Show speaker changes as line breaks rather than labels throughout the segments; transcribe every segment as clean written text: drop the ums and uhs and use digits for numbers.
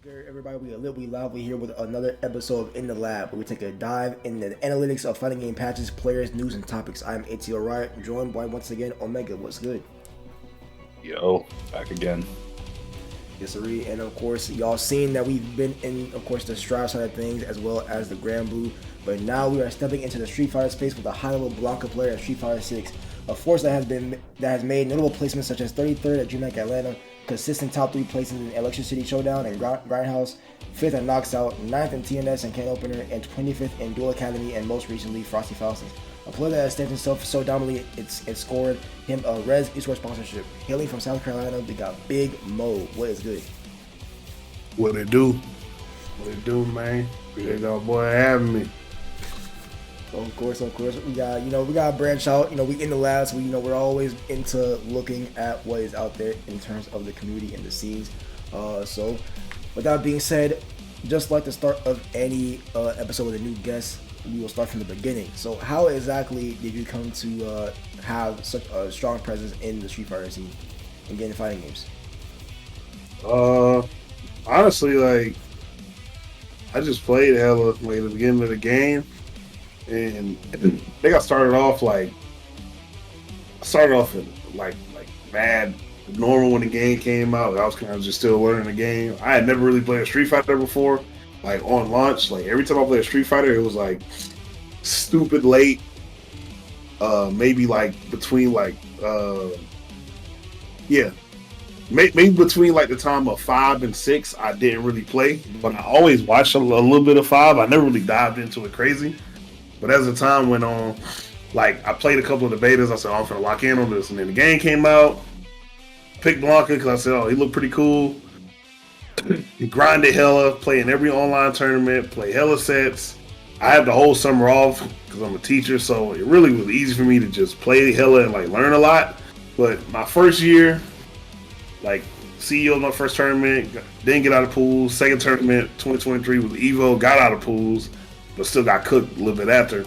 Good, everybody? We live. We here with another episode of In the Lab, where we take a dive into the analytics of fighting game patches, players, news, and topics. I'm ATO Riot, joined by once again Omega. What's good?
Yo, back again.
Yes, sir. And of course, y'all seen that we've been in, of course, the Strive side of things as well as the Grand Blue. But now we are stepping into the Street Fighter space with a high-level Blanca player at Street Fighter 6, a force that has made notable placements such as 33rd at DreamHack Atlanta, consistent top 3 places in Election City Showdown and Grindhouse, 5th at Knocks Out, 9th in TNS and Can Opener, and 25th in Duel Academy, and most recently Frosty Faustus. A player that has stamped himself so dominantly it scored him a Res Esports sponsorship. Hailing from South Carolina, they got Big Mo. What is good?
What it do? What it do, man? Appreciate y'all boy having me.
Of course, we gotta branch out. We in the lab, so we're always into looking at what is out there in terms of the community and the scenes. So, with that being said, just like the start of any episode with a new guest, we will start from the beginning. So, how exactly did you come to have such a strong presence in the Street Fighter scene and getting fighting games?
Honestly, like I just played hella at the beginning of the game. And I think I started off in bad normal when the game came out. I was kind of just still learning the game. I had never really played a Street Fighter before, like on launch. Like every time I played a Street Fighter, it was like stupid late. Maybe like between maybe between like the time of 5 and 6, I didn't really play, but I always watched a little bit of 5. I never really dived into it crazy. But as the time went on, like I played a couple of the betas, I said, I'm gonna lock in on this. And then the game came out, picked Blanca because I said, oh, he looked pretty cool. He grinded hella, playing every online tournament, play hella sets. I had the whole summer off because I'm a teacher, so it really was easy for me to just play hella and like learn a lot. But my first year, like CEO was my first tournament, didn't get out of pools. Second tournament, 2023 was Evo, got out of pools, but still got cooked a little bit after.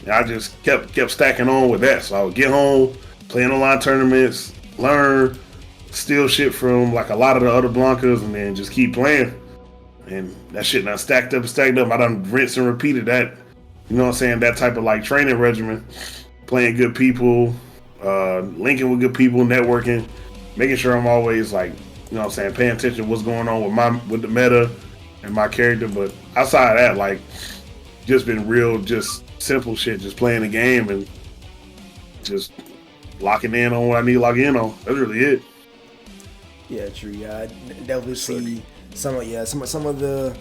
And I just kept stacking on with that. So I would get home, playing online tournaments, learn, steal shit from like a lot of the other Blancas, and then just keep playing. And that shit now stacked up. I done rinsed and repeated that. You know what I'm saying? That type of like training regimen, playing good people, linking with good people, networking, making sure I'm always like, you know what I'm saying, paying attention to what's going on with the meta and my character. But outside of that, like, just been real, just simple shit, just playing the game and just locking in on what I need to lock in on. That's really it.
Yeah, true. Yeah, I definitely see some of the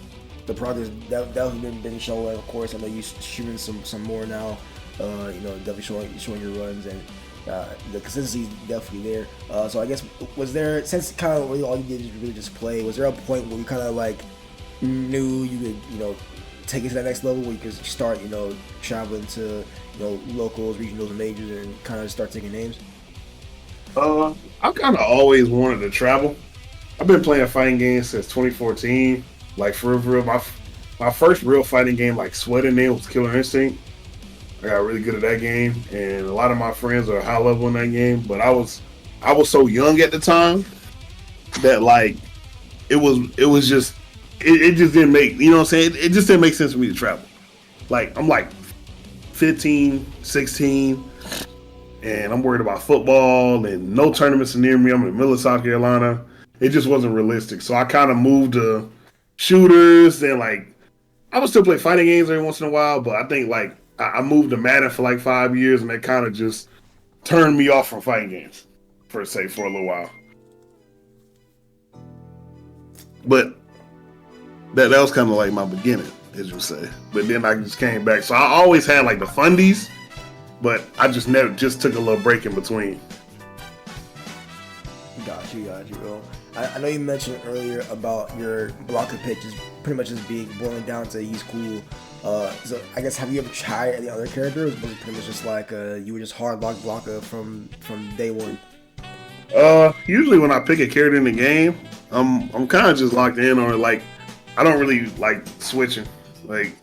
progress that has been showing. Of course, I know you streaming some more now. Definitely showing your runs, and the consistency is definitely there. So I guess, was there, since kind of really all you did is really just play, was there a point where you kind of like knew you could take it to that next level where you could start traveling to locals, regionals, and majors, and kind of start taking names?
I kind of always wanted to travel. I've been playing fighting games since 2014. Like for real, my first real fighting game, like sweating in, was Killer Instinct. I got really good at that game, and a lot of my friends are high level in that game. But I was so young at the time that like it just didn't make, you know what I'm saying? It just didn't make sense for me to travel. Like I'm like 15, 16. And I'm worried about football and no tournaments near me. I'm in the middle of South Carolina. It just wasn't realistic. So I kind of moved to shooters. And like, I would still play fighting games every once in a while, but I think like I moved to Madden for like 5 years, and that kind of just turned me off from fighting games, per se, for a little while. But that was kind of like my beginning, as you say. But then I just came back. So I always had like the fundies, but I just took a little break in between.
Got you, bro. I know you mentioned earlier about your Blanca pitch is pretty much just boiling down to he's cool. So I guess, have you ever tried any other characters? Was it pretty much just like you were just hard lock Blanca from day one?
Usually when I pick a character in the game, I'm kind of just locked in on it. Like, I don't really like switching. Like,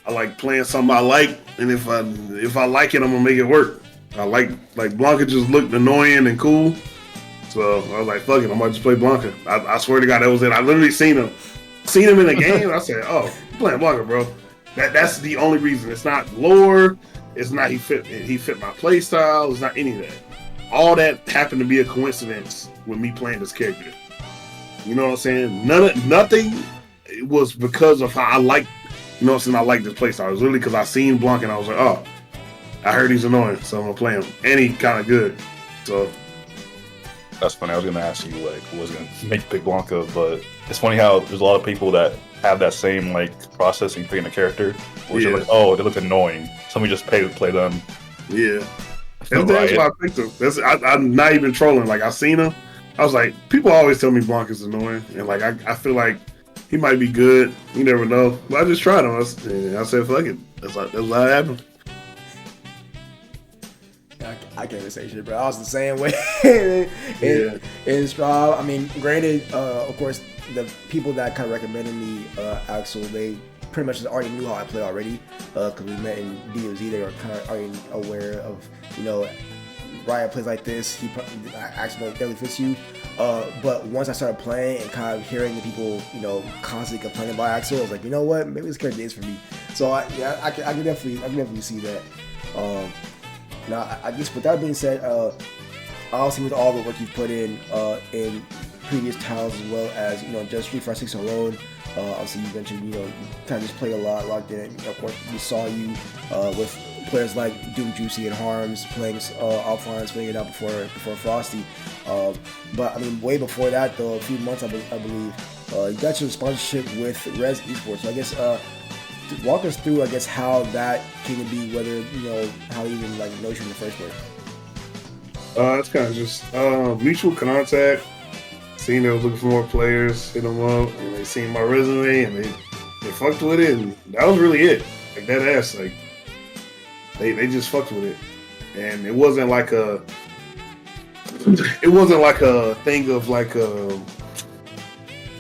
I like playing something I like, and if I like it, I'm gonna make it work. I like Blanca just looked annoying and cool, So I was like, fuck it, I might just play Blanca. I swear to God, that was it. I literally seen him in the game. I said, oh, you playing Blanca, bro. That's the only reason. It's not lore. It's not he fit my play style. It's not any of that. All that happened to be a coincidence with me playing this character. You know what I'm saying? Nothing. It was because of how I like. You know what I'm saying? I like this play style. It was really because I seen Blanca and I was like, oh, I heard he's annoying, so I'm gonna play him, and he kind of good. So.
That's funny. I was going to ask you, like, who was going to make you pick Blanca, but it's funny how there's a lot of people that have that same, like, processing picking a character, which are like, oh, they look annoying. Somebody just pay to play them.
Yeah. That's why I picked him. I'm not even trolling. Like, I seen him. I was like, people always tell me Blanca's annoying, and, like, I feel like he might be good. You never know. But I just tried him, and I said, fuck it. That's how it happened.
I can't even say shit, bro. I was the same way in Straw. I mean, granted, of course, the people that kind of recommended me Axel, they pretty much already knew how I play already, because we met in DOZ. They were kind of already aware of, you know, Riot plays like this. Axel definitely fits you. But once I started playing and kind of hearing the people, you know, constantly complaining about Axel, I was like, you know what, maybe this character is for me. So I can definitely see that. Now, I guess with that being said, obviously with all the work you've put in previous titles, as well as, you know, just Street Fighter 6 alone, obviously you mentioned, you know, you kind of just play a lot, locked in. Of course, we saw you with players like Doom Juicy and Harms playing offline, swinging it out before Frosty. But I mean, way before that, though, a few months I believe, you got your sponsorship with Res Esports. So I guess walk us through, I guess, how that came to be, whether, you know, how you even, like, know you in the first place.
It's kind of just mutual contact. Seeing they was looking for more players, hit them up, and they seen my resume, and they fucked with it, and that was really it. Like, that ass, like, they just fucked with it. And it wasn't like a thing of, like,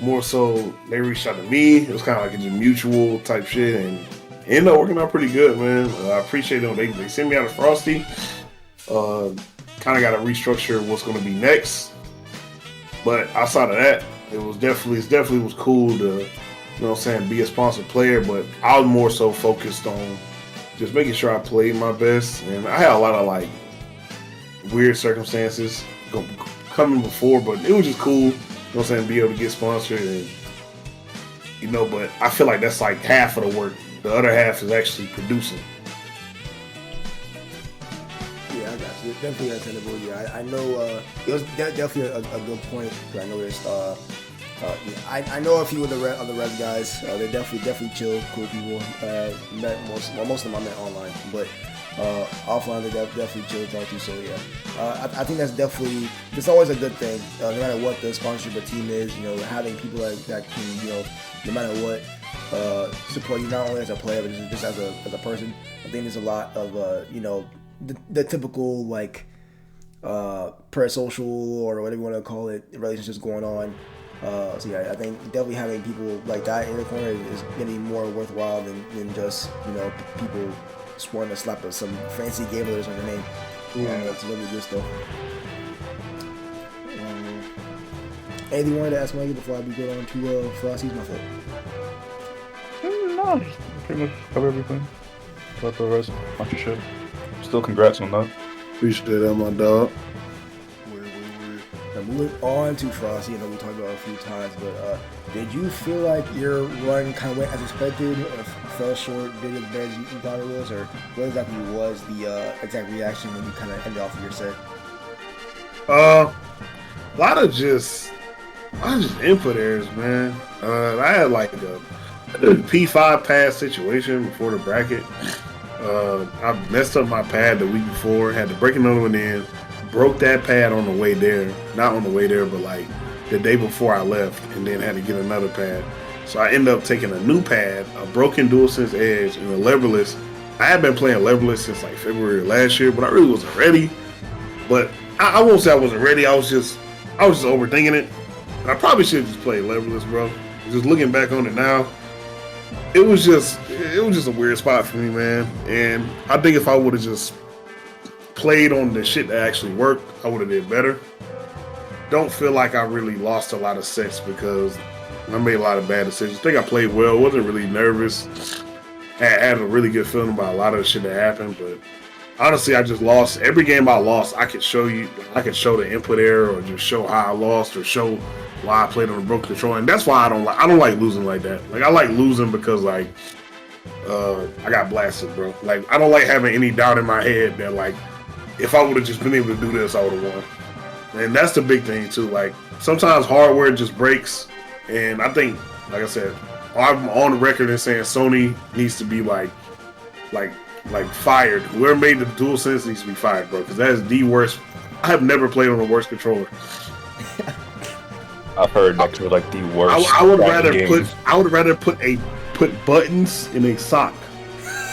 more so they reached out to me. It was kind of like a mutual type shit, and it ended up working out pretty good, man. I appreciate them. They sent me out of Frosty. Kind of got to restructure what's going to be next. But outside of that, it definitely was cool to, you know what I'm saying, be a sponsored player. But I was more so focused on just making sure I played my best. And I had a lot of, like, weird circumstances coming before, but it was just cool. You know what I'm saying, be able to get sponsored, and, you know, but I feel like that's like half of the work. The other half is actually producing.
Yeah, I got you. Definitely understandable. Yeah, I know it was definitely a good point. I know there's I know a few of the Res guys. They're definitely chill, cool people. Met most of them I met online, but offline they're definitely chill to talk to. So yeah, I think that's always a good thing. No matter what the sponsorship of team is, you know, having people that can, you know, no matter what, support you not only as a player but just as a person. I think there's a lot of you know, the typical, like, parasocial or whatever you want to call it, relationships going on. So yeah, I think definitely having people like that in the corner is going to be more worthwhile than just, you know, people just wanting to slap some fancy game letters on the name. Yeah, that's really good stuff. Anything you wanted to ask Mikey before I go on to Frosty's? My fault.
No, pretty much cover everything about the rest sponsorship. Still, congrats on that.
Appreciate that, my dog.
Now moving on to Frosty, I know we talked about it a few times, but did you feel like your run kind of went as expected, or fell short, did it better as you thought it was, or what exactly was the exact reaction when you kind of ended off of your set?
A lot of just input errors, man. I had like a P5 pass situation before the bracket. I messed up my pad the week before, had to break another one in. Broke that pad on the way there. Not on the way there, but like the day before I left, and then had to get another pad. So I ended up taking a new pad, a broken DualSense Edge, and a leverless. I had been playing leverless since like February of last year, but I really wasn't ready. But I won't say I wasn't ready. I was just overthinking it. And I probably should have just played leverless, bro. Just looking back on it now, it was just a weird spot for me, man. And I think if I would have just played on the shit that actually worked, I would have did better. don't feel like I really lost a lot of sets because I made a lot of bad decisions. I think I played well. Wasn't really nervous. Had a really good feeling about a lot of the shit that happened, but honestly, I just lost. Every game I lost, I could show you. I could show the input error, or just show how I lost, or show why I played on a broken controller. And that's why I don't like. I don't like losing like that. Like I like losing because like I got blasted, bro. Like I don't like having any doubt in my head that like if I would have just been able to do this, I would have won. And that's the big thing too. Like sometimes hardware just breaks, and I think, like I said, I'm on the record and saying Sony needs to be like fired. Whoever made the DualSense needs to be fired, bro. Because that is the worst. I have never played on a worse controller.
I've heard that was like the worst.
I would rather put buttons in a sock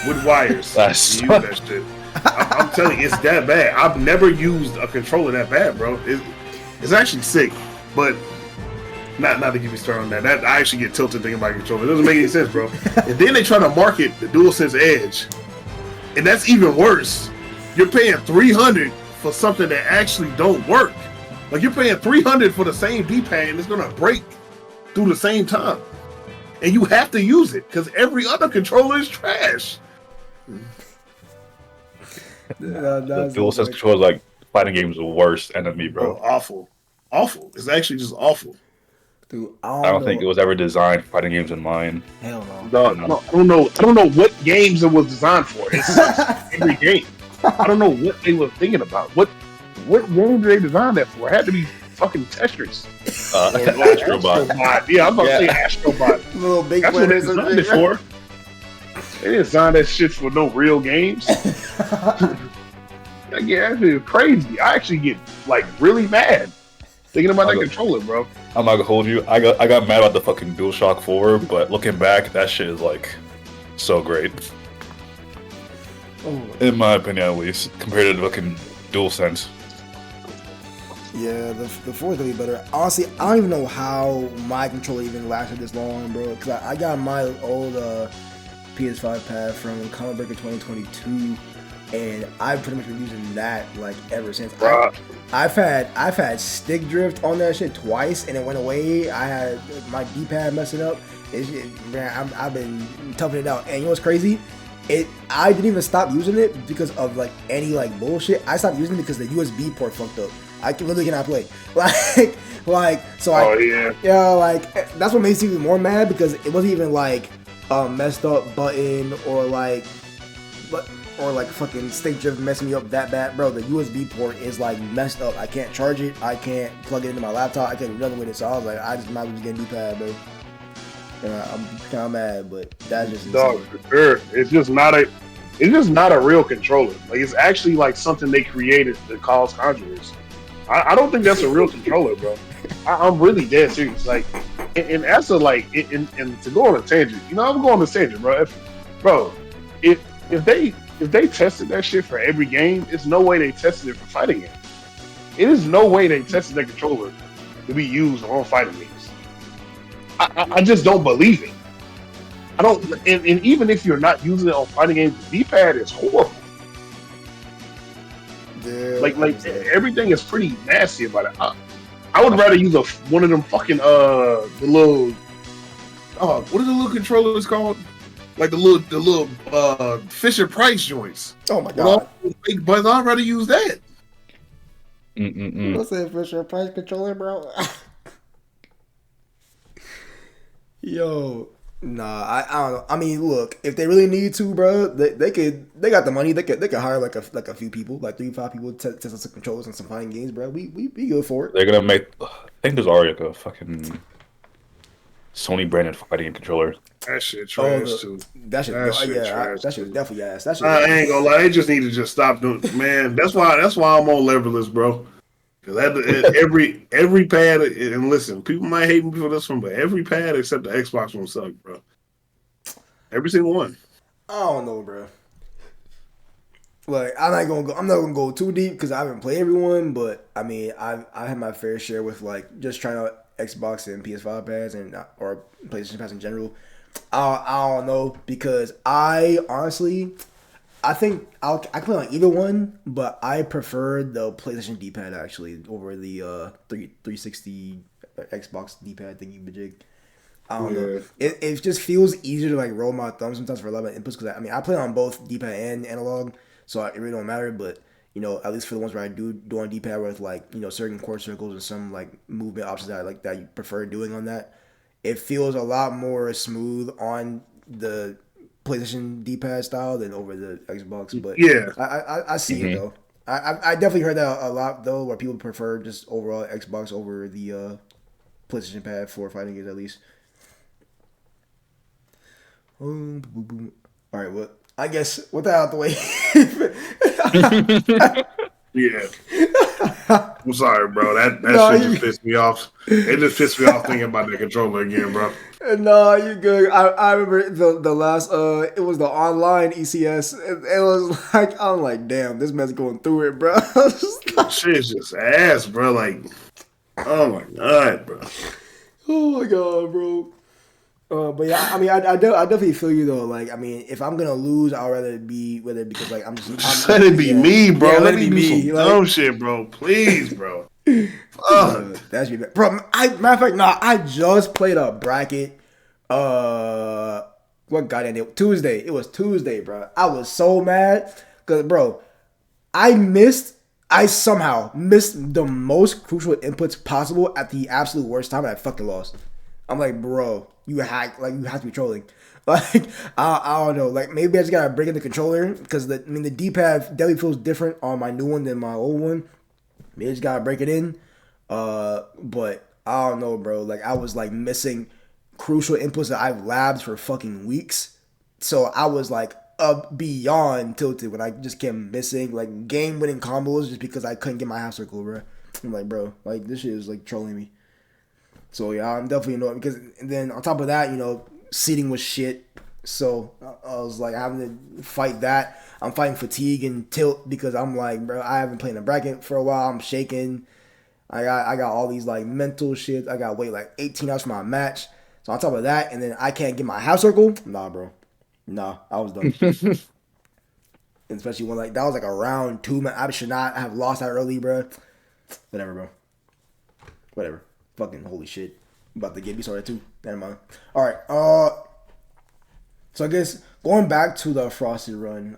with wires.
That's
use that shit. I'm telling you, it's that bad. I've never used a controller that bad, bro. It's actually sick, but not to give you started on that. That I actually get tilted thinking about a controller. It doesn't make any sense, bro. And then they try to market the DualSense Edge, and that's even worse. You're paying $300 for something that actually don't work. Like you're paying $300 for the same D-pad, and it's gonna break through the same time, and you have to use it because every other controller is trash.
The DualSense controller is like fighting games the worst enemy, bro.
Awful. It's actually just awful.
Dude,
I don't think it was ever designed for fighting games in mind.
Hell no.
No, I don't know what games it was designed for. It sucks every game. I don't know what they were thinking about. What game did they design that for? It had to be fucking Tetris.
Astrobot.
Yeah, I'm about to say Astrobot.
Little big
That's what they designed it for. They didn't design that shit for no real games. Like, yeah, that shit is crazy. I actually get like really mad thinking about that controller, bro.
I'm not gonna hold you. I got mad about the fucking DualShock 4, but looking back, that shit is like so great.
Oh.
In my opinion, at least, compared to the fucking DualSense.
Yeah, the 4 is gonna be better. Honestly, I don't even know how my controller even lasted this long, bro. Cause I got my old PS5 pad from Comic Breaker 2022, and I've pretty much been using that like ever since. I've had stick drift on that shit twice, and it went away. I had my D-pad messing up. I've been toughing it out, and you know what's crazy? I didn't even stop using it because of like any like bullshit. I stopped using it because the USB port fucked up. I literally cannot play. That's what makes me even more mad because it wasn't even like a messed up button or like fucking stick drift messing me up that bad, bro. The USB port is like messed up. I can't charge it. I can't plug it into my laptop. I can't do nothing with it. So I was like, I just might as well just get a new pad, bro. I'm kind of mad, but that's just
dog for sure. It's just not a real controller. Like it's actually like something they created that cause controversy. I don't think that's a real controller, bro. I'm really dead serious. Like, and that's a like, and to go on a tangent, you know, I'm going on a tangent, bro. If they tested that shit for every game, it's no way they tested it for fighting games. It is no way they tested that controller to be used on fighting games. I just don't believe it. I don't, and even if you're not using it on fighting games, the D-pad is horrible.
Yeah,
like everything is pretty nasty about it. I would rather use one of them fucking the little what are the little controllers called? Like the little Fisher Price joints.
Oh my god!
But I'd rather use that.
What's that Fisher Price controller, bro? Yo, nah, I don't know. I mean, look, if they really need to, bro, they got the money. They could hire like a few people, like 3-5 people, to test some controllers and some fighting games, bro. We be good for it.
They're gonna make. I think there's already like a fucking Sony branded fighting game controller.
That shit trash too.
That shit definitely ass. That shit.
I ain't gonna lie. They just need to just stop doing. Man, that's why I'm on leverless, bro. Because every pad, and listen, people might hate me for this one, but every pad except the Xbox one suck, bro. Every single one.
I don't know, bro. Like I'm not gonna go too deep because I haven't played everyone, but I mean I had my fair share with like just trying out Xbox and PS5 pads and or PlayStation pads in general. I don't know because I honestly I think I play on either one, but I prefer the PlayStation D-pad actually over the 360 Xbox D-pad thingy majig. I don't know.
Yeah.
It just feels easier to like roll my thumb sometimes for a lot of inputs because I play on both D-pad and analog, so it really don't matter. But at least for the ones where I do on D-pad with like certain chord circles and some like movement options that I like that you prefer doing on that, it feels a lot more smooth on the PlayStation D-pad style than over the Xbox. But
Yeah.
I see it
Hmm.
though. I definitely heard that a lot though, where people prefer just overall Xbox over the PlayStation pad for fighting games at least. Boom, boom, boom. All right, well, I guess with that out the way.
Yeah. I'm sorry, bro. That
no,
shit just pissed me off. It just pissed me off thinking about that controller again, bro.
no, you good. I remember the last it was the online ECS. It was like I'm like, damn, this man's going through it, bro.
Shit is just ass, bro. Like, oh my god, bro.
Oh my god, bro. But yeah, I definitely feel you though. Like, if I'm gonna lose, I'd rather it be with it because like
Just let it be
yeah,
me, bro.
yeah,
Let
let it
me
be
do some
me.
dumb
Like,
shit, bro. Please, bro.
yeah,
Fuck.
that's me, bro. Matter of fact, nah, I just played a bracket. What goddamn day? Tuesday. It was Tuesday, bro. I was so mad because, bro, I somehow missed the most crucial inputs possible at the absolute worst time, and I fucking lost. I'm like, bro, you have to be trolling. Like, I don't know. Like, maybe I just gotta break in the controller because the D-pad definitely feels different on my new one than my old one. Maybe I just gotta break it in. But I don't know, bro. Like, I was like missing crucial inputs that I've labbed for fucking weeks. So I was like up beyond tilted when I just kept missing like game winning combos just because I couldn't get my half circle, bro. I'm like, bro, like this shit is like trolling me. So yeah, I'm definitely annoyed because and then on top of that, seating was shit. So I was like having to fight that. I'm fighting fatigue and tilt because I'm like, bro, I haven't played in a bracket for a while. I'm shaking. I got all these like mental shit. I got to wait like 18 hours for my match. So on top of that, and then I can't get my half circle. Nah, bro. Nah, I was done. And especially when like that was like a round two. Man, I should not have lost that early, bro. Whatever, bro. Whatever. Fucking holy shit. I'm about to get me started too. Never mind. All right. So I guess going back to the Frosted run.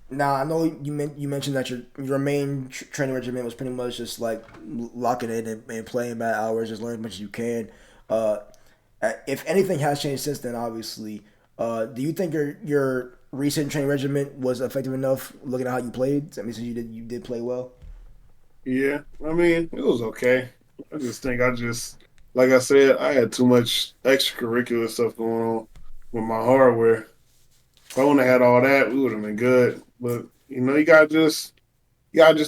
Now I know you mentioned that your main training regimen was pretty much just like locking in and playing bad hours, just learning as much as you can. Uh, if anything has changed since then, obviously, do you think your recent training regimen was effective enough? Looking at how you played, I mean, since you did play well.
Yeah, I mean, it was okay. I just think like I said, I had too much extracurricular stuff going on with my hardware. If I wouldn't have had all that, we would have been good. But you gotta just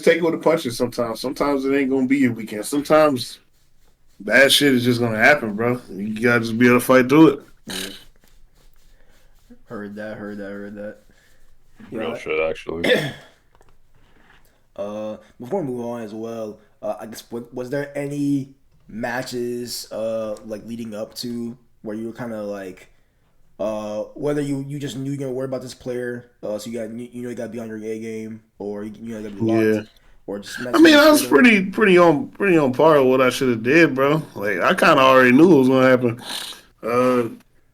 take it with the punches sometimes. Sometimes it ain't gonna be your weekend. Sometimes bad shit is just gonna happen, bro. You gotta just be able to fight through it.
Yeah. Heard that. Heard that.
Real
Yeah.
shit, actually.
Before we move on as well, I guess was there any matches like leading up to where you were kind of like whether you just knew you were gonna worry about this player, so you got to be on your A game, or you got to be locked,
Yeah.
or just
I
matches
mean,
you
I was
straight up.
pretty on par with what I should have did, bro. Like I kind of already knew it was gonna happen. Uh,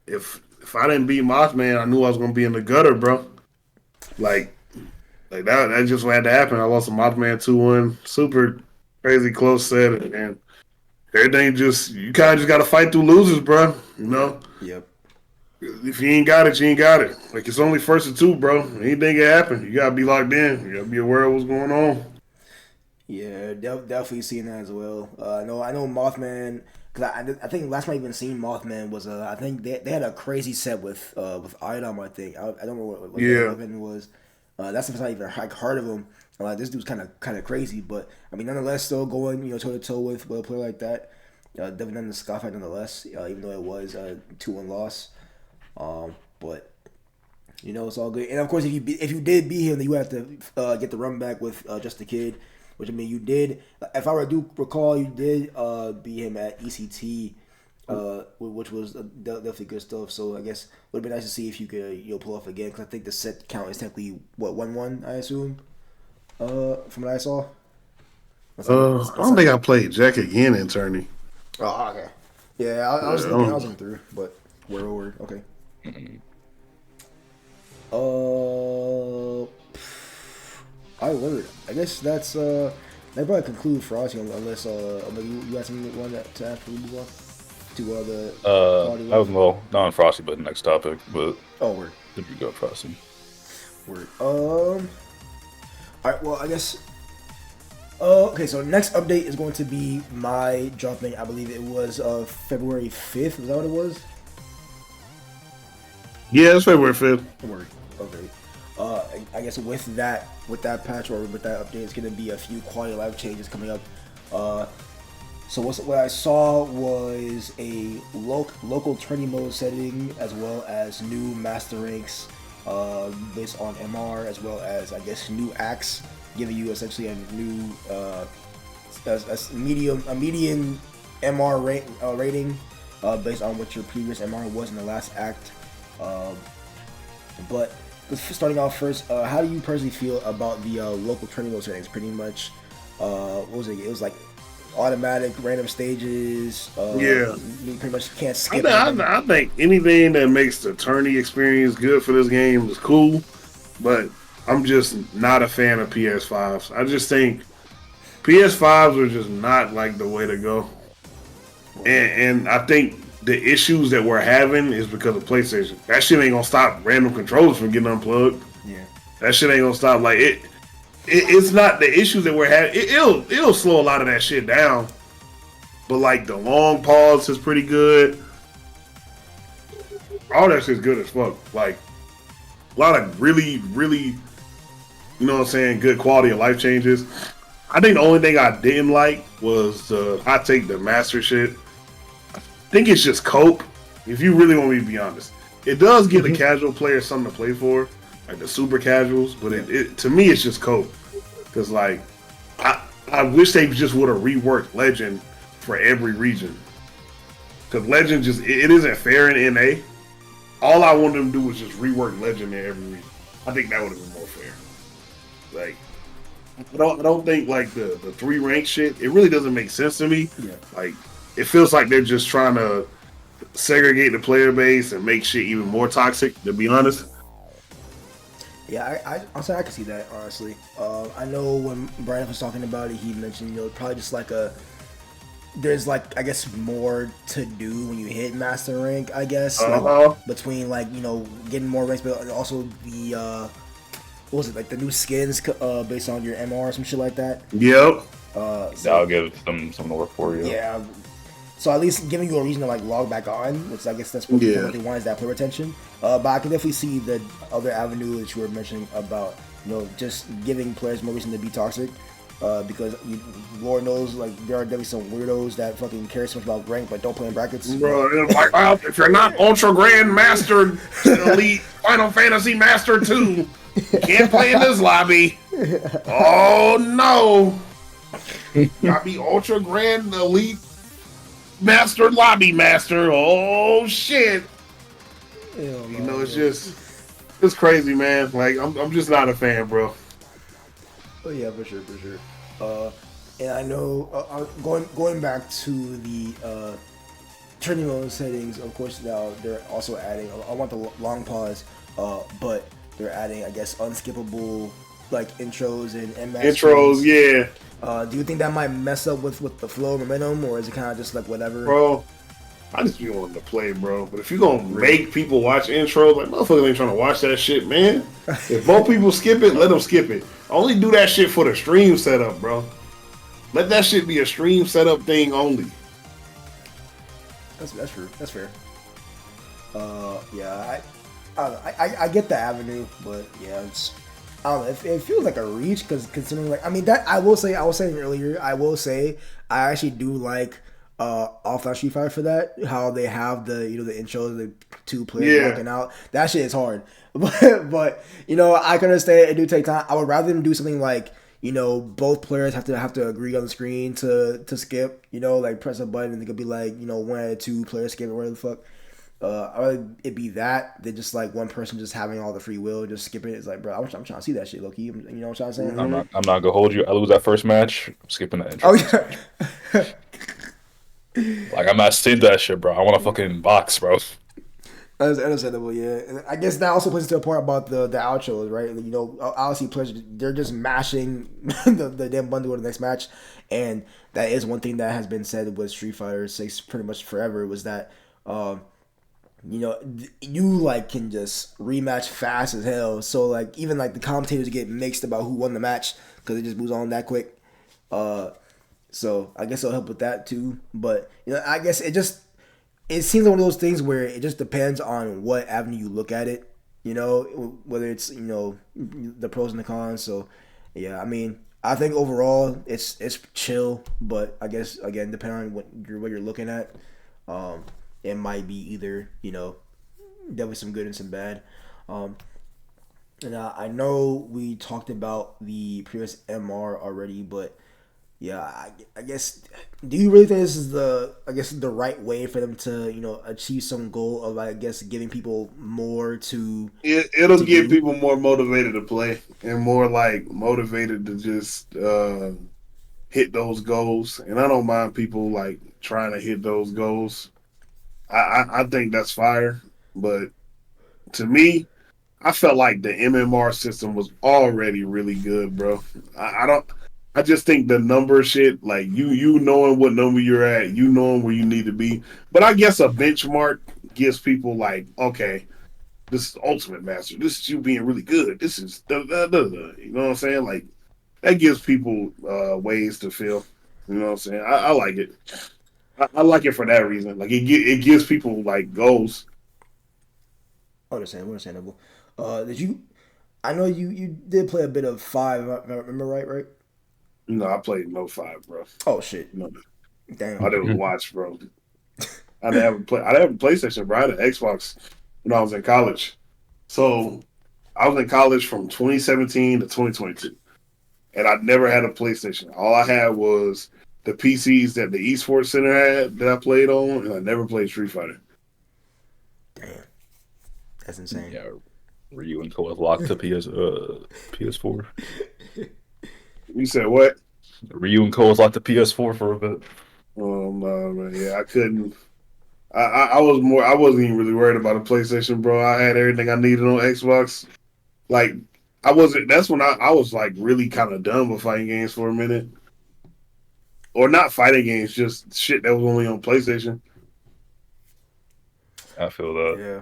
if I didn't beat Mothman, I knew I was gonna be in the gutter, bro. Like that just what had to happen. I lost to Mothman 2-1, super crazy close set, and everything just you kind of just got to fight through losers, bro. You
Yep.
know,
Yep.
if you ain't got it, you ain't got it. Like it's only first and two, bro. Anything can happen. You gotta be locked in. You gotta be aware of what's going on.
Yeah, definitely seeing that as well. I know Mothman because I think last time I even seen Mothman was I think they had a crazy set with Item. I think I don't know what their
Yeah,
event was. That's the first time I even like heard of him. Like this dude's kind of crazy, but I mean nonetheless still going toe to toe with a player like that. Definitely nothing to scoff at nonetheless. Even though it was a 2-1 loss, but it's all good. And of course, if you did beat him, then you have to get the run back with just the kid, which I mean you did. If I do recall, you did beat him at ECT. which was definitely good stuff. So I guess it would be nice to see if you could pull off again, because I think the set count is technically what 1-1, I assume. From what I saw.
I don't think I played Jack again in tourney.
Oh, okay. Yeah, I was thinking I was in through, but we're okay. I word. I guess that's that probably conclude Frosty, unless maybe you got something you want to add before we move on to the quality
I was
ones?
well not on Frosty, but next topic. But
Oh, word.
if you go Frosty,
Word. All right. Well, I guess. Okay, so next update is going to be my dropping. I believe it was February 5th. Is that what it was?
Yeah, it's February 5th.
Word. Okay. I guess with that patch or with that update, it's gonna be a few quality of life changes coming up. So what I saw was a local tourney mode setting, as well as new master ranks based on MR, as well as I guess new acts, giving you essentially a new median MR rating based on what your previous MR was in the last act. But starting off first, how do you personally feel about the local tourney mode settings? Pretty much, what was it? It was like automatic random stages.
Yeah.
You pretty much can't skip.
I think anything that makes the tourney experience good for this game is cool, but I'm just not a fan of PS5s. I just think PS5s are just not like the way to go. And I think the issues that we're having is because of PlayStation. That shit ain't gonna stop random controllers from getting unplugged.
Yeah.
That shit ain't gonna stop. Like it's not the issues that we're having. It'll slow a lot of that shit down. But like the long pause is pretty good. All that shit's good as fuck. Like a lot of really, really, you know what I'm saying, good quality of life changes. I think the only thing I didn't like was I take the master shit. I think it's just cope. If you really want me to be honest, it does give the casual player something to play for, like the super casuals. But it to me, it's just cope. Because like, I wish they just would have reworked Legend for every region. Because Legend just it isn't fair in NA. All I wanted them to do was just rework Legend in every region. I think that would have been more fair. Like, I don't think like the 3 rank shit. It really doesn't make sense to me.
Yeah.
Like, it feels like they're just trying to segregate the player base and make shit even more toxic. To be honest.
Yeah, I'll say I can see that, honestly. I know when Brian was talking about it, he mentioned probably just like there's like I guess more to do when you hit master rank. I guess like, between like getting more ranks, but also the what was it, like the new skins based on your MR or some shit like that.
Yep.
I'll give them something to work for you.
Yeah. So at least giving you a reason to like log back on, which I guess that's what they want, is that player retention. But I can definitely see the other avenue that you were mentioning about just giving players more reason to be toxic. Because Lord knows, like there are definitely some weirdos that fucking care so much about rank but don't play in brackets.
Bro, like, well, if you're not Ultra Grand Master Elite Final Fantasy Master 2, you can't play in this lobby. Oh no! Gotta be Ultra Grand Elite Master Lobby Master. Oh shit! It's crazy, man. Like I'm just not a fan, bro.
Oh yeah, for sure. And I know going back to the turning mode settings. Of course, now they're also adding. I want the long pause, but they're adding, I guess, unskippable like intros and MS
intros.
Screens.
Yeah.
Do you think that might mess up with the flow and momentum, or is it kind of just like whatever?
Bro, I just be wanting to play, bro. But if you're gonna make people watch intros, like motherfuckers ain't trying to watch that shit, man. If both people skip it, let them skip it. Only do that shit for the stream setup, bro. Let that shit be a stream setup thing only.
That's true. That's fair. Yeah, I get the avenue, but yeah, I don't know. It feels like a reach because considering like that I was saying earlier. I will say I actually do like offline Street Fighter for that. How they have the the intro of the two players working out. That shit is hard, but I can understand it do take time. I would rather them do something like both players have to agree on the screen to skip. Like press a button and it could be like one out of two players skip or whatever the fuck. I'd rather it be that than just like one person just having all the free will, just skipping it. It's like, bro, I'm trying to see that shit, low key. You know what I'm saying?
I'm not gonna hold you. I lose that first match. I'm skipping the intro.
Oh yeah.
Like I'm not seeing that shit, bro. I want a fucking box, bro.
That's understandable, yeah. And I guess that also plays into a point about the outros, right? Obviously players they're just mashing the damn bundle to the next match, and that is one thing that has been said with Street Fighter 6 pretty much forever was that, you like can just rematch fast as hell. So like even like the commentators get mixed about who won the match because it just moves on that quick. So I guess it'll help with that too. But I guess it seems like one of those things where it just depends on what avenue you look at it, whether it's, the pros and the cons. So, yeah, I mean, I think overall it's chill, but I guess, again, depending on what you're looking at, it might be either, definitely some good and some bad. And I know we talked about the previous MR already, but yeah, I guess. Do you really think this is the right way for them to achieve some goal of giving people more to?
It'll get people more motivated to play and more like motivated to just hit those goals. And I don't mind people like trying to hit those goals. I think that's fire, but to me, I felt like the MMR system was already really good, bro. I just think the number shit, like you knowing what number you're at, you knowing where you need to be. But I guess a benchmark gives people like, okay, this is Ultimate Master. This is you being really good. This is you know what I'm saying? Like that gives people ways to feel. You know what I'm saying? I like it. I like it for that reason. Like it gives people like goals.
Understandable. Did you? I know you did play a bit of 5. If I remember right?
No, I played no 5, bro.
Oh shit!
No,
Damn.
I didn't watch, bro. I didn't have a PlayStation, bro. I had an Xbox when I was in college. So I was in college from 2017 to 2022, and I never had a PlayStation. All I had was the PCs that the Esports Center had that I played on, and I never played Street Fighter.
Damn, that's insane.
Yeah, Ryu and Cole locked to PS4.
You said what?
Ryu and Cole locked to PS4 for a bit.
No, man. Yeah, I couldn't. I wasn't even really worried about a PlayStation, bro. I had everything I needed on Xbox. Like, I wasn't. That's when I was like really kind of done with fighting games for a minute, or not fighting games, just shit that was only on PlayStation.
I feel that.
Yeah.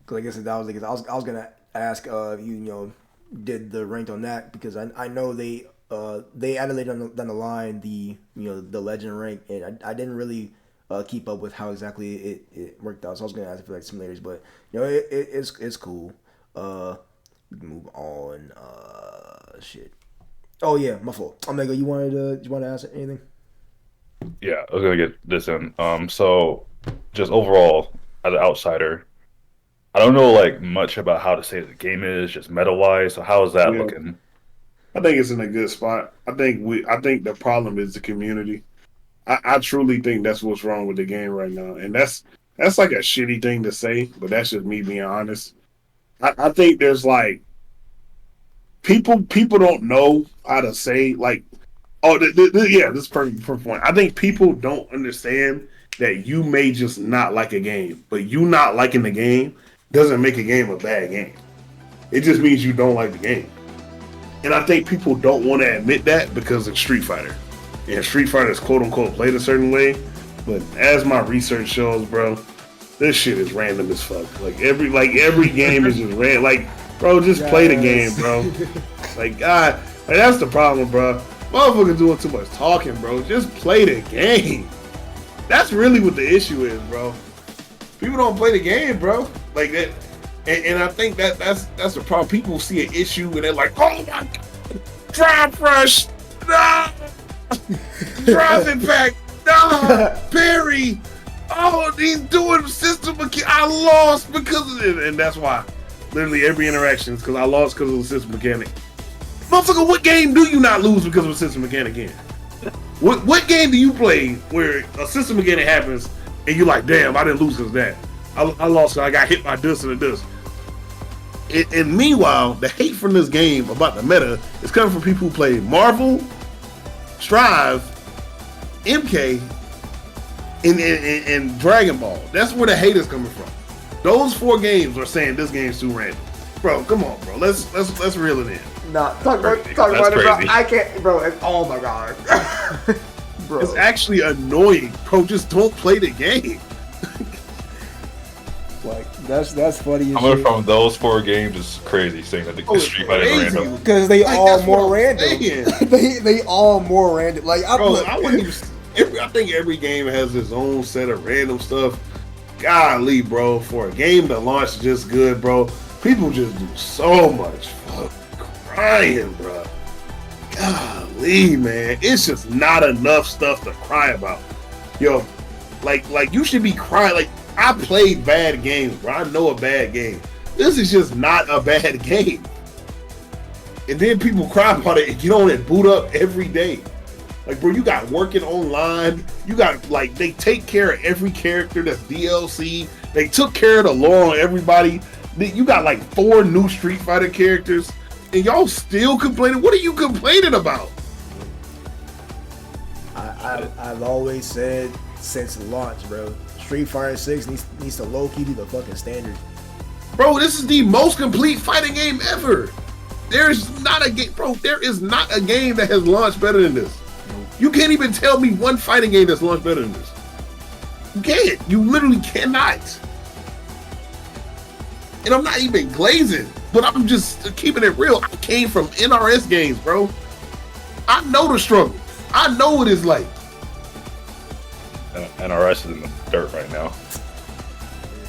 Cause I guess I was gonna ask you did the ranked on that because I know they added later down the line the the legend rank, and I didn't really keep up with how exactly it worked out. So I was gonna ask for like simulators, but it's cool. We can move on. Shit. Oh yeah, my fault. Omega, you wanted to ask anything?
Yeah, I was gonna get this in. So just overall, as an outsider, I don't know like much about how to say the game is, just meta wise. So how is that looking?
I think it's in a good spot. I think the problem is the community. I truly think that's what's wrong with the game right now, and that's like a shitty thing to say, but that's just me being honest. I think there's like people don't know how to say like, oh yeah, this is perfect point. I think people don't understand that you may just not like a game, but you not liking the game doesn't make a game a bad game. It just means you don't like the game. And I think people don't want to admit that because of Street Fighter. And Street Fighter is quote unquote played a certain way. But as my research shows, bro, this shit is random as fuck. Like every game is just random. Like, bro, just play the game, bro. Like, God, like that's the problem, bro. Motherfuckers doing too much talking, bro. Just play the game. That's really what the issue is, bro. People don't play the game, bro. Like that, and I think that's the problem. People see an issue and they're like, "Oh my God, drive rush, no, drive impact, no, Perry, oh he's doing system. I lost because of it, and that's why. Literally every interaction is because I lost because of the system mechanic. Motherfucker, what game do you not lose because of a system mechanic in? What game do you play where a system mechanic happens and you're like, damn, I didn't lose because of that. I lost because I got hit by this and this. And meanwhile, the hate from this game about the meta is coming from people who play Marvel, Strive, MK, and Dragon Ball. That's where the hate is coming from. Those 4 games are saying this game's too random. Bro, come on, bro. Let's reel it in.
Nah, talk about it, bro. I can't, bro. Oh my god, bro.
It's actually annoying, bro. Just don't play the game.
Like that's funny.
Coming from those 4 games is crazy. Saying that the Street Fighter is random
because they all more random. they all more random. Like I
wouldn't even. I think every game has its own set of random stuff. Golly, bro, for a game that launched just good, bro, people just do so much crying, bro. Golly, man, it's just not enough stuff to cry about. Yo, like you should be crying. Like, I played bad games, bro. I know a bad game. This is just not a bad game. And then people cry about it and get on and boot up every day. Like, bro, you got working online. You got, like, they take care of every character that's DLC. They took care of the lore on everybody. You got, like, 4 new Street Fighter characters. And y'all still complaining? What are you complaining about?
I've always said since launch, bro, Street Fighter 6 needs to low-key be the fucking standard.
Bro, this is the most complete fighting game ever. There's not a game, bro, there is not a game that has launched better than this. You can't even tell me one fighting game that's launched better than this. You can't. You literally cannot. And I'm not even glazing, but I'm just keeping it real. I came from NRS games, bro. I know the struggle. I know what it's like.
NRS is in the dirt right now.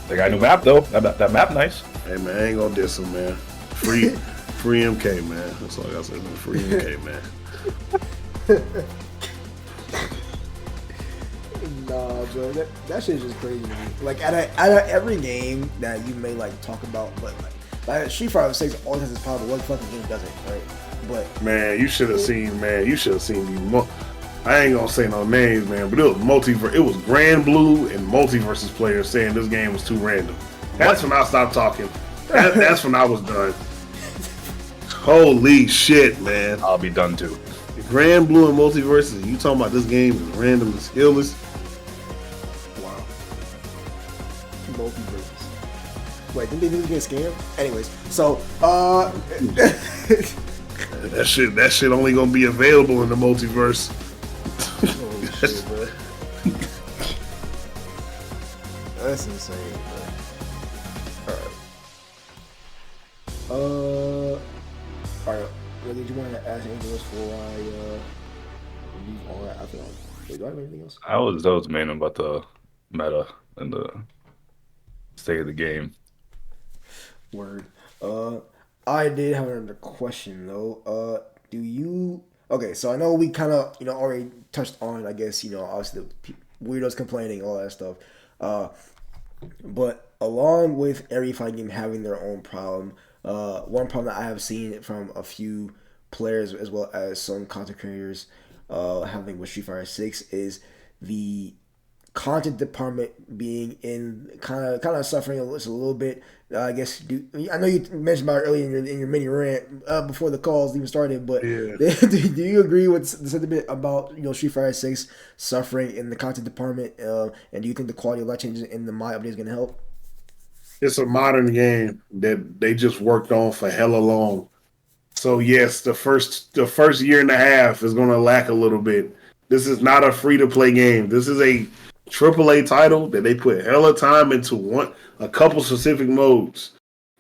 They got a new map though. That map nice.
Hey man, I ain't gonna diss them, man. Free MK, man. That's all I gotta say. Free MK, man.
Nah, bro, that shit's just crazy to me. Like, out of every game that you may like talk about, but like Street Fighter 6 always has its power, but one fucking game doesn't, right? But
man, you should have seen, man. You should have seen these. I ain't gonna say no names, man, but it was multiverse. It was Grand Blue and Multiverses players saying this game was too random. That's when I stopped talking. That's when I was done. Holy shit, man!
I'll be done too.
Grand Blue and Multiverses. You talking about this game is random and skillless?
Wow. Multiverses. Wait, didn't they get scammed? Anyways, so
that shit only gonna be available in the multiverse.
Holy shit, bro. That's insane, bro. Alright. Did you want to ask anything else before I leave all that? I feel like, wait, do I have anything else?
I was mainly about the meta and the state of the game.
Word. I did have another question though. Okay, so I know we kind of, already touched on, I guess, obviously the weirdos complaining, all that stuff. But along with every fighting game having their own problem, one problem that I have seen from a few players as well as some content creators having with Street Fighter 6 is the content department being in kind of suffering just a little bit. I guess I know you mentioned about it earlier in your mini rant before the calls even started, but
yeah.
do you agree with the sentiment about Street Fighter 6 suffering in the content department? And do you think the quality of life changes in the mod update is going to help?
It's a modern game that they just worked on for hella long. So yes, the first year and a half is going to lack a little bit. This is not a free to play game. This is a AAA title that they put hella time into a couple specific modes.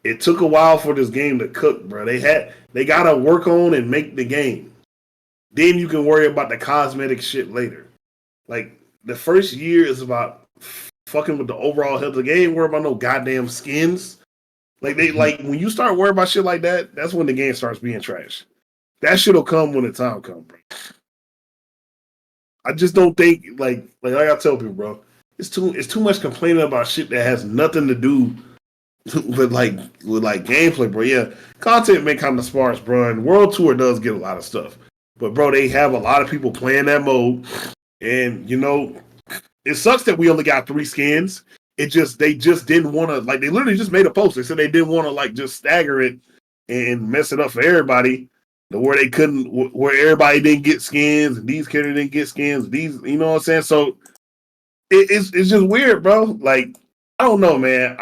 It took a while for this game to cook, bro. They gotta work on and make the game. Then you can worry about the cosmetic shit later. Like, the first year is about fucking with the overall health of the game. Worry about no goddamn skins. Like when you start worrying about shit like that, that's when the game starts being trash. That shit'll come when the time comes, bro. I just don't think like I tell people, bro, it's too much complaining about shit that has nothing to do with gameplay, bro. Yeah, content may kind of sparse, bro. And World Tour does get a lot of stuff, but bro, they have a lot of people playing that mode, and it sucks that we only got 3 skins. They just didn't want to they literally just made a post. They said they didn't want to just stagger it and mess it up for everybody, where they couldn't, where everybody didn't get skins and these characters didn't get skins. These, you know what I'm saying? So it's just weird, bro. Like, I don't know, man.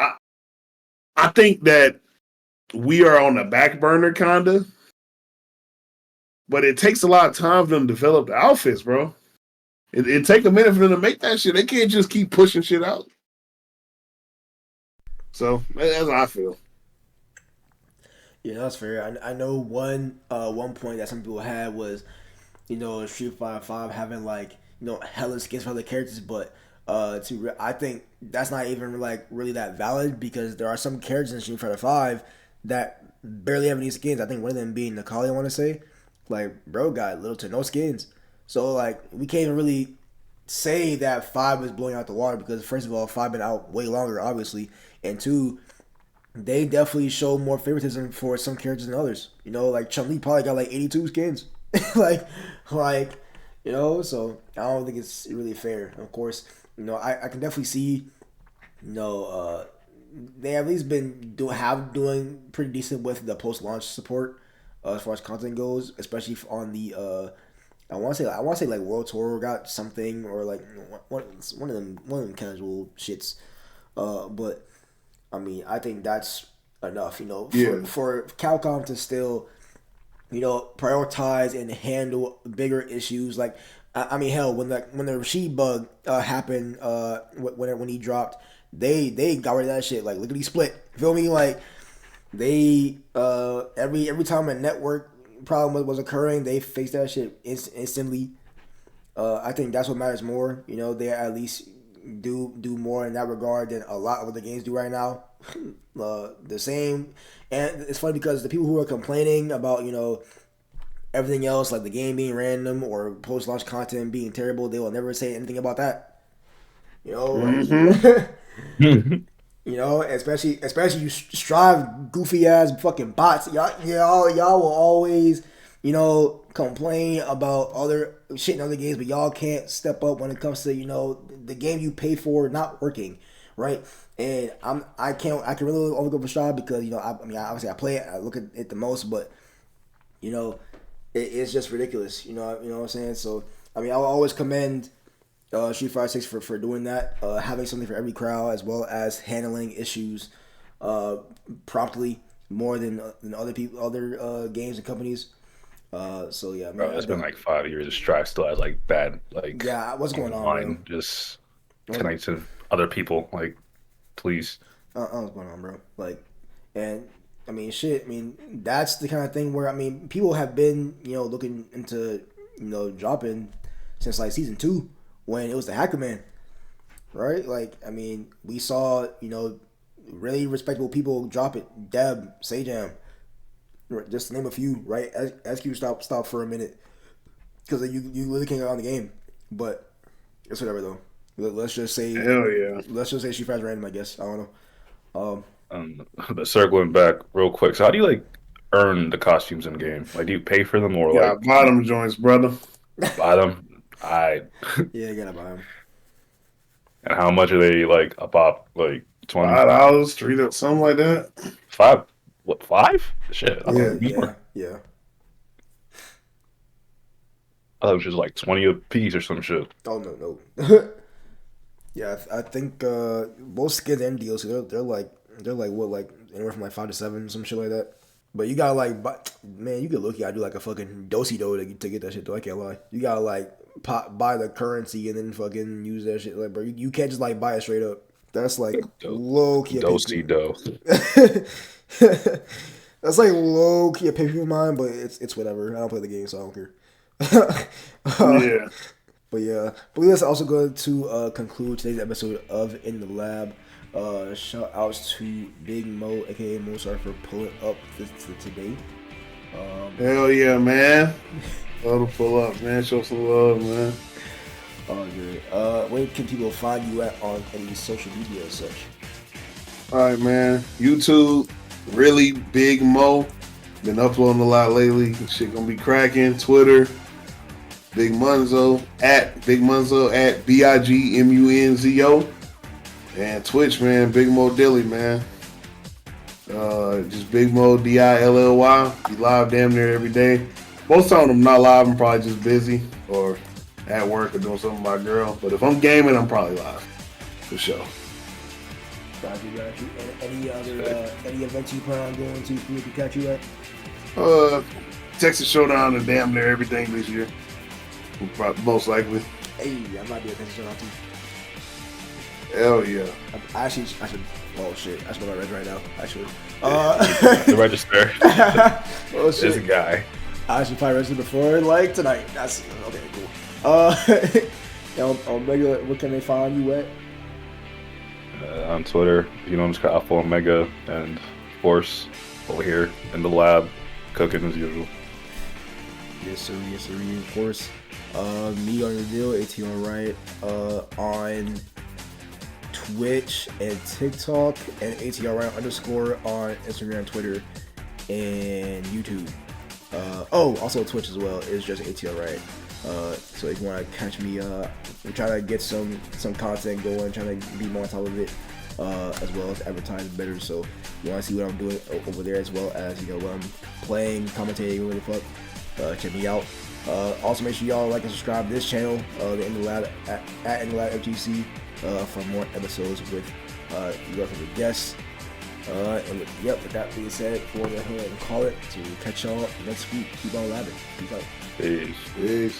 I think that we are on the back burner, kinda, but it takes a lot of time for them to develop the outfits, bro. It take a minute for them to make that shit. They can't just keep pushing shit out. So that's how I feel.
Yeah, that's fair. I know one point that some people had was, Street Fighter Five having hella skins for other characters, but I think that's not even really that valid, because there are some characters in Street Fighter Five that barely have any skins. I think one of them being Nikali, I want to say, bro got little to no skins. So we can't even really say that Five is blowing out the water, because first of all, Five been out way longer, obviously, and two, they definitely show more favoritism for some characters than others. Chun-Li probably got 82 skins. like, so I don't think it's really fair. Of course, I can definitely see, they at least been doing pretty decent with the post-launch support, as far as content goes, especially on the, I want to say World Tour got something, or one of them casual shits, but I mean, I think that's enough, for Capcom to still, prioritize and handle bigger issues. I mean, hell, when the Rashid bug happened, when he dropped, they got rid of that shit. Lickety split. Feel me? They every time a network problem was occurring, they fixed that shit instantly. I think that's what matters more. They at least do more in that regard than a lot of other games do right now. The same, and it's funny because the people who are complaining about everything else, like the game being random or post launch content being terrible, they will never say anything about that. Especially you strive goofy ass fucking bots. Y'all will always complain about other shit in other games, but y'all can't step up when it comes to the game you pay for not working, right? And I can really only go for Strive because obviously I play it, I look at it the most, but it's just ridiculous. You know what I'm saying? So I mean, I'll always commend Street Fighter 6 for doing that, having something for every crowd, as well as handling issues promptly more than other games and companies. So yeah,
bro, it's been 5 years of Strive still has bad
yeah. What's going on?
Just connect to other people, please.
What's going on, bro? And I mean, shit. I mean, that's the kind of thing where people have been looking into dropping since season 2 when it was the Hacker Man, right? We saw really respectable people drop it. Deb, Sajam, just to name a few, right? SQ stop for a minute because you really can't get on the game, but it's whatever though. Let's just say,
hell yeah.
Let's just say she finds random. I guess I don't know.
But circling back real quick, so how do you earn the costumes in game? Do you pay for them or
buy them joints, brother?
Buy them.
Yeah, you gotta buy them.
And how much are they? A pop, $20,
$3, something like that.
5? What, 5? Shit.
Yeah.
I thought it was just 20 a piece or some shit.
Oh no. Yeah, I think both skins and deals they're what, anywhere from 5 to 7, some shit like that. But you gotta man, you could look, you gotta do a fucking do-si-do to get that shit though. I can't lie. You gotta buy the currency and then fucking use that shit. Bro, you can't just buy it straight up. That's low key.
Do-si-do.
That's low key a pay per mine, but it's whatever. I don't play the game, so I don't care.
Yeah.
But yeah, but let's also go to conclude today's episode of In the Lab. Shout outs to Big Mo, aka Mozart, for pulling up today.
Hell yeah, man. Love to pull up, man. Show some love, man.
Oh, good. Where can people find you at on any social media or such?
All right, man. YouTube, really Big Mo. Been uploading a lot lately. Shit gonna be cracking. Twitter, Big Munzo at BIGMUNZO. And Twitch, man, Big Mo Dilly, man. Just Big Mo DILLY. Be live damn near every day. Most times I'm not live. I'm probably just busy or at work or doing something with my girl. But if I'm gaming, I'm probably live for sure.
Got you. Any other any events you plan on going to for me to catch you at?
Texas Showdown and damn near everything this year. Most likely.
Hey, I might be a Texas Showdown too.
Hell yeah.
I should. Oh shit! I should know my res right now. Actually.
The register.
Oh shit!
There's a guy.
I should probably register before like tonight. That's okay. Cool. Omega, what can they find you at?
On Twitter, you know, just Alpha Omega, and of course over here in the lab, cooking as usual.
Yes sir. Of course. Me on the deal, ATR right. On Twitch and TikTok, and ATR right _ on Instagram, Twitter, and YouTube. Also Twitch as well. It's just ATR right. So if you want to catch me, we're trying to get some content going, trying to be more on top of it, as well as advertise better. So you want to see what I'm doing over there, as well as what I'm playing, commentating, whatever the fuck. Check me out. Also make sure y'all like and subscribe to this channel, the In the Lab at In the Lab FGC, for more episodes with your favorite guests. And with that being said, we'll go ahead and call it to catch y'all next week. Keep on labbing. Peace out.
Peace.
Peace.